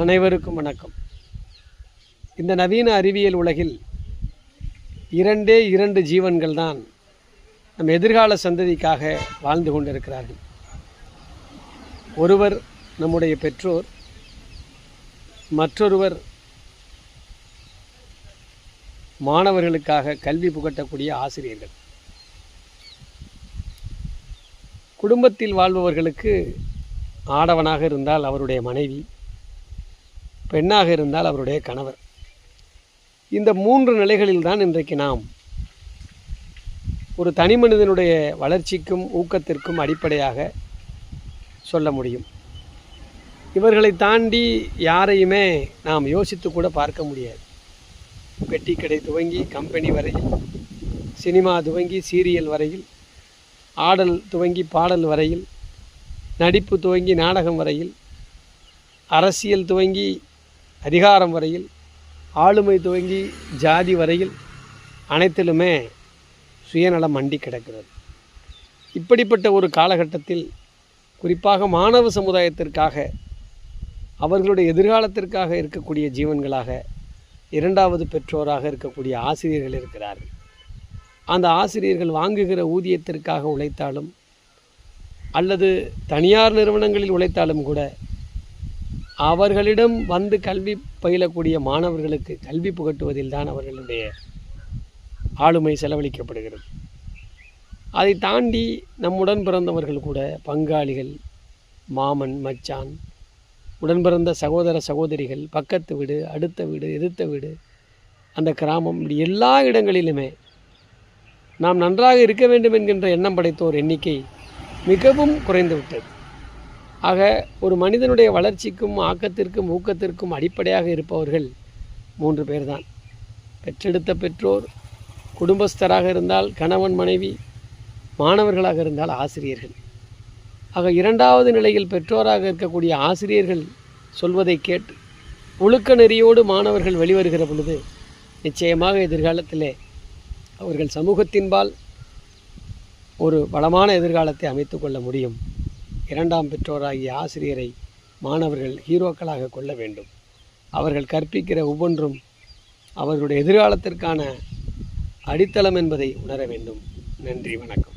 அனைவருக்கும் வணக்கம். இந்த நவீன அறிவியல் உலகில் இரண்டு ஜீவன்கள் தான் நம் எதிர்கால சந்ததிக்காக வாழ்ந்து கொண்டிருக்கிறார்கள். ஒருவர் நம்முடைய பெற்றோர், மற்றொருவர் மாணவர்களுக்காக கல்வி புகட்டக்கூடிய ஆசிரியர்கள். குடும்பத்தில் வாழ்பவர்களுக்கு ஆடவனாக இருந்தால் அவருடைய மனைவி, பெண்ணாக இருந்தால் அவருடைய கணவர். இந்த 3 நிலைகளில் தான் இன்றைக்கு நாம் ஒரு தனி மனிதனுடைய வளர்ச்சிக்கும் ஊக்கத்திற்கும் அடிப்படையாக சொல்ல முடியும். இவர்களை தாண்டி யாரையுமே நாம் யோசித்து கூட பார்க்க முடியாது. பெட்டி கடை துவங்கி கம்பெனி வரையில், சினிமா துவங்கி சீரியல் வரையில், ஆடல் துவங்கி பாடல் வரையில், நடிப்பு துவங்கி நாடகம் வரையில், அரசியல் துவங்கி அதிகாரம் வரையில், ஆளுமை துவங்கி ஜாதி வரையில் அனைத்திலுமே சுயநலம் மண்டி கிடக்கிறது. இப்படிப்பட்ட ஒரு காலகட்டத்தில் குறிப்பாக மாணவ சமுதாயத்திற்காக, அவர்களுடைய எதிர்காலத்திற்காக இருக்கக்கூடிய ஜீவன்களாக இரண்டாவது பெற்றோராக இருக்கக்கூடிய ஆசிரியர்கள் இருக்கிறார்கள். அந்த ஆசிரியர்கள் வாங்குகிற ஊதியத்திற்காக உழைத்தாலும் அல்லது தனியார் நிறுவனங்களில் உழைத்தாலும் கூட அவர்களிடம் வந்து கல்வி பயிலக்கூடிய மாணவர்களுக்கு கல்வி புகட்டுவதில் தான் அவர்களுடைய ஆளுமை செலவழிக்கப்படுகிறது. அதை தாண்டி நம்முடன் பிறந்தவர்கள் கூட, பங்காளிகள், மாமன் மச்சான், உடன் பிறந்த சகோதர சகோதரிகள், பக்கத்து வீடு, அடுத்த வீடு, எதிர்த்த வீடு, அந்த கிராமம், இப்படி எல்லா இடங்களிலுமே நாம் நன்றாக இருக்க வேண்டும் என்கின்ற எண்ணம் படைத்தோர் எண்ணிக்கை மிகவும் குறைந்துவிட்டது. ஆக ஒரு மனிதனுடைய வளர்ச்சிக்கும் ஆக்கத்திற்கும் ஊக்கத்திற்கும் அடிப்படையாக இருப்பவர்கள் 3 பேர் தான். பெற்றெடுத்த பெற்றோர், குடும்பஸ்தராக இருந்தால் கணவன் மனைவி, மாணவர்களாக இருந்தால் ஆசிரியர்கள். ஆக இரண்டாவது நிலையில் பெற்றோராக இருக்கக்கூடிய ஆசிரியர்கள் சொல்வதை கேட்டு ஒழுக்க நெறியோடு மாணவர்கள் வெளிவருகிற பொழுது நிச்சயமாக எதிர்காலத்திலே அவர்கள் சமூகத்தின்பால் ஒரு வளமான எதிர்காலத்தை அமைத்து கொள்ள முடியும். இரண்டாம் பெற்றோராகிய ஆசிரியரை மாணவர்கள் ஹீரோக்களாக கொள்ள வேண்டும். அவர்கள் கற்பிக்கிற ஒவ்வொன்றும் அவர்களுடைய எதிர்காலத்திற்கான அடித்தளம் என்பதை உணர வேண்டும். நன்றி, வணக்கம்.